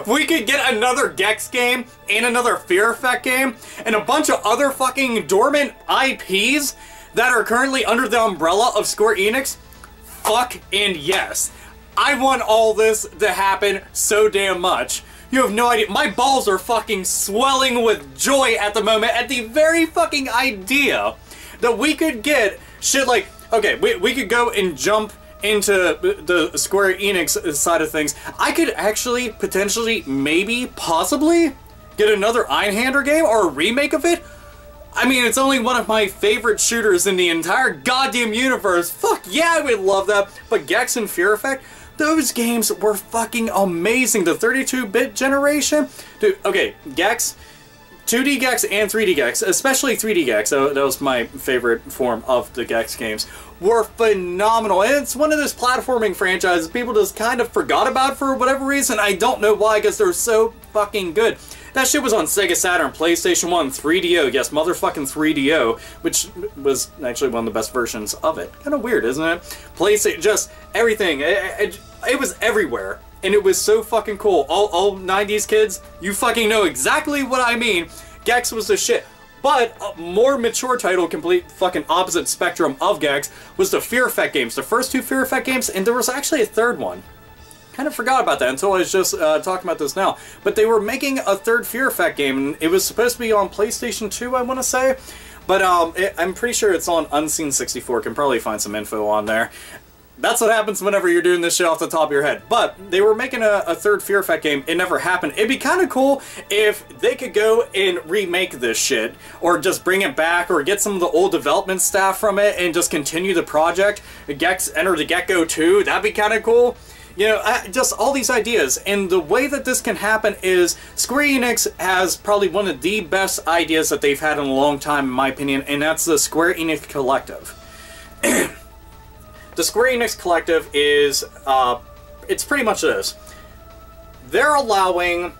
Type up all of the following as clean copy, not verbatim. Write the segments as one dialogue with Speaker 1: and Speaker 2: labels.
Speaker 1: We could get another Gex game and another Fear Effect game and a bunch of other fucking dormant IPs that are currently under the umbrella of Square Enix. Fuck and yes. I want all this to happen so damn much. You have no idea. My balls are fucking swelling with joy at the moment at the very fucking idea that we could get shit like, okay, we could go and jump into the Square Enix side of things. I could actually, potentially, maybe, possibly, get another Einhander game or a remake of it. I mean, it's only one of my favorite shooters in the entire goddamn universe. Fuck yeah, I would love that. But Gex and Fear Effect, those games were fucking amazing. The 32-bit generation. Dude, okay, Gex, 2D Gex and 3D Gex, especially 3D Gex, that was my favorite form of the Gex games, were phenomenal. And it's one of those platforming franchises people just kind of forgot about for whatever reason. I don't know why, because they're so fucking good. That shit was on Sega Saturn, PlayStation 1, 3DO, yes, motherfucking 3DO, which was actually one of the best versions of it. Kind of weird, isn't it? PlayStation, just everything. It was everywhere. And it was so fucking cool. All 90s kids, you fucking know exactly what I mean. Gex was the shit. But a more mature title, complete fucking opposite spectrum of Gex, was the Fear Effect games. The first two Fear Effect games, and there was actually a third one. Kind of forgot about that until I was just talking about this now. But they were making a third Fear Effect game, and it was supposed to be on PlayStation 2, I want to say. But I'm pretty sure it's on Unseen 64. Can probably find some info on there. That's what happens whenever you're doing this shit off the top of your head. But they were making a third Fear Effect game. It never happened. It'd be kind of cool if they could go and remake this shit, or just bring it back, or get some of the old development staff from it and just continue the project. Gex Enter the Gecko 2, that'd be kind of cool. You know, just all these ideas. And the way that this can happen is Square Enix has probably one of the best ideas that they've had in a long time, in my opinion, and that's the Square Enix Collective. The Square Enix Collective is, it's pretty much this. They're allowing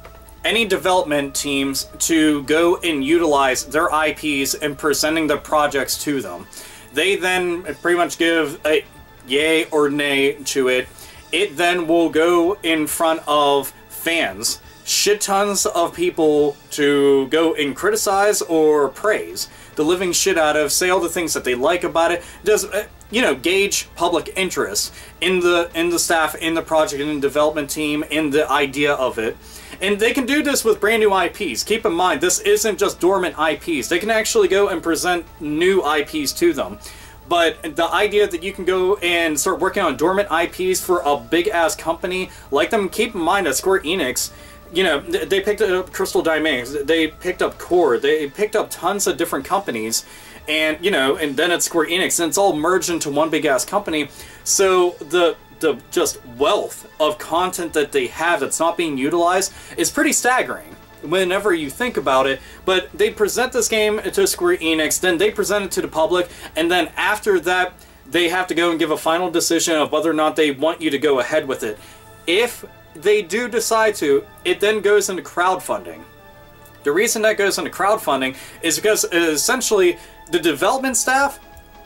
Speaker 1: any development teams to go and utilize their IPs and presenting the projects to them. They then pretty much give a yay or nay to it. It then will go in front of fans, shit tons of people, to go and criticize or praise the living shit out of, say all the things that they like about it, does, you know, gauge public interest in the staff, in the project, in the development team, in the idea of it. And they can do this with brand new IPs. Keep in mind, this isn't just dormant IPs. They can actually go and present new IPs to them. But the idea that you can go and start working on dormant IPs for a big-ass company like them, keep in mind that Square Enix, you know, they picked up Crystal Dynamics, they picked up Core, they picked up tons of different companies, and, you know, and then it's Square Enix, and it's all merged into one big-ass company. So the just wealth of content that they have that's not being utilized is pretty staggering whenever you think about it. But they present this game to Square Enix, then they present it to the public, and then after that, they have to go and give a final decision of whether or not they want you to go ahead with it. If they do decide to, it then goes into crowdfunding. The reason that goes into crowdfunding is because essentially the development staff,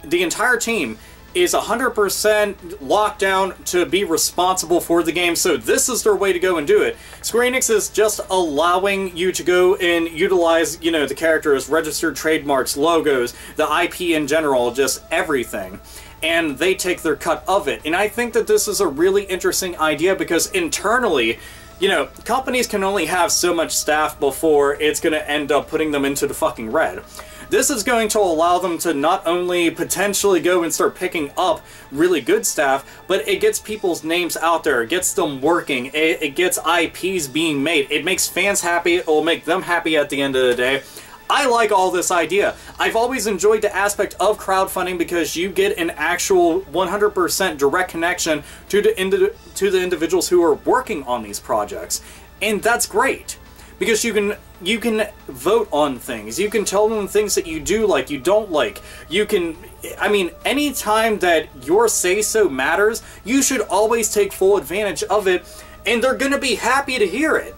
Speaker 1: the entire team, is 100% locked down to be responsible for the game, so this is their way to go and do it. Square Enix is just allowing you to go and utilize, you know, the characters, registered trademarks, logos, the IP in general, just everything. And they take their cut of it. And I think that this is a really interesting idea because internally, you know, companies can only have so much staff before it's going to end up putting them into the fucking red. This is going to allow them to not only potentially go and start picking up really good staff, but it gets people's names out there, it gets them working, it gets IPs being made, it makes fans happy, it will make them happy at the end of the day. I like all this idea. I've always enjoyed the aspect of crowdfunding because you get an actual 100% direct connection to the individuals who are working on these projects. And that's great. Because you can vote on things. You can tell them things that you do like, you don't like. You can, I mean, any time that your say-so matters, you should always take full advantage of it, and they're going to be happy to hear it.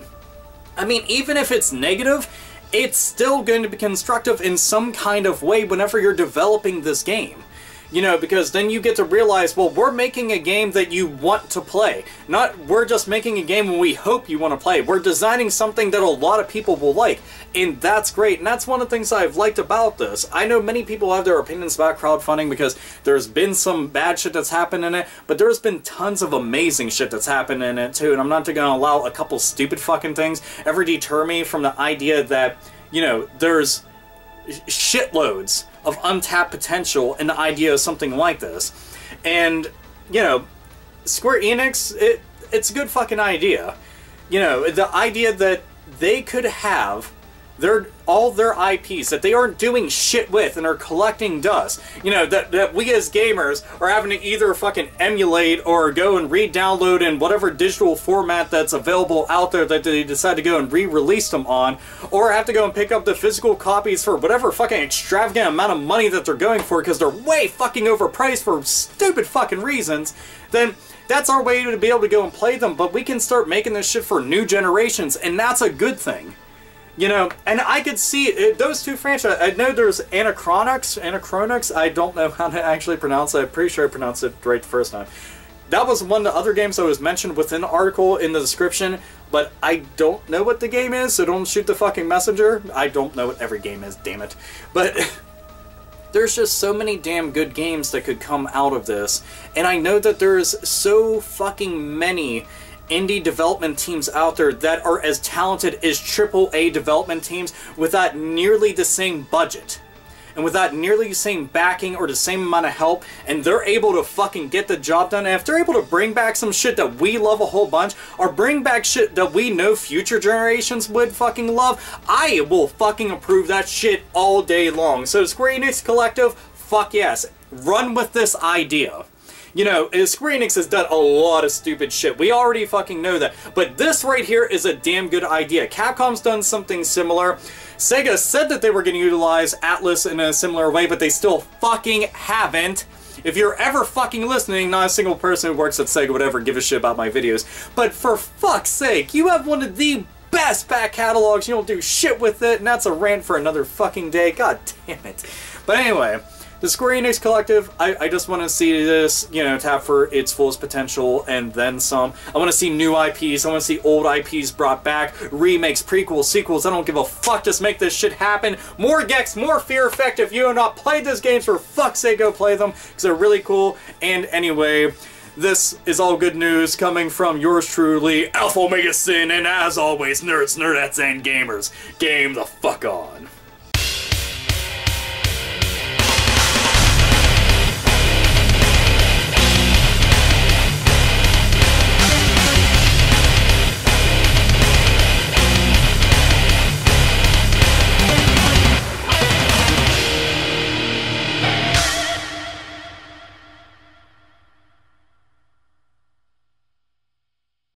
Speaker 1: I mean, even if it's negative, it's still going to be constructive in some kind of way whenever you're developing this game. You know, because then you get to realize, well, we're making a game that you want to play. Not we're just making a game we hope you want to play. We're designing something that a lot of people will like. And that's great. And that's one of the things I've liked about this. I know many people have their opinions about crowdfunding because there's been some bad shit that's happened in it, but there's been tons of amazing shit that's happened in it too. And I'm not going to allow a couple stupid fucking things ever deter me from the idea that, you know, there's shitloads of untapped potential in the idea of something like this. And, you know, Square Enix, it's a good fucking idea. You know, the idea that they could have all their IPs that they aren't doing shit with and are collecting dust. You know, that we as gamers are having to either fucking emulate or go and re-download in whatever digital format that's available out there that they decide to go and re-release them on, or have to go and pick up the physical copies for whatever fucking extravagant amount of money that they're going for because they're way fucking overpriced for stupid fucking reasons, then that's our way to be able to go and play them. But we can start making this shit for new generations, and that's a good thing. You know, and I could see those two franchises. I know there's Anachronix. I don't know how to actually pronounce it. I'm pretty sure I pronounced it right the first time. That was one of the other games that was mentioned within the article in the description, but I don't know what the game is, so don't shoot the fucking messenger. I don't know what every game is, damn it. But there's just so many damn good games that could come out of this, and I know that there's so fucking many indie development teams out there that are as talented as AAA development teams without nearly the same budget and without nearly the same backing or the same amount of help, and they're able to fucking get the job done. And if they're able to bring back some shit that we love a whole bunch, or bring back shit that we know future generations would fucking love, I will fucking approve that shit all day long. So Square Enix Collective, fuck yes, run with this idea. You know, Square Enix has done a lot of stupid shit. We already fucking know that. But this right here is a damn good idea. Capcom's done something similar. Sega said that they were going to utilize Atlas in a similar way, but they still fucking haven't. If you're ever fucking listening, not a single person who works at Sega would ever give a shit about my videos. But for fuck's sake, you have one of the best back catalogs. You don't do shit with it, and that's a rant for another fucking day. God damn it. But anyway, the Square Enix Collective, I just want to see this, you know, tap for its fullest potential and then some. I want to see new IPs. I want to see old IPs brought back. Remakes, prequels, sequels. I don't give a fuck. Just make this shit happen. More Gex, more Fear Effect. If you have not played those games, for fuck's sake, go play them, because they're really cool. And anyway, this is all good news coming from yours truly, AlphaOmegaSin, and as always, nerds, nerdettes, and gamers, game the fuck on.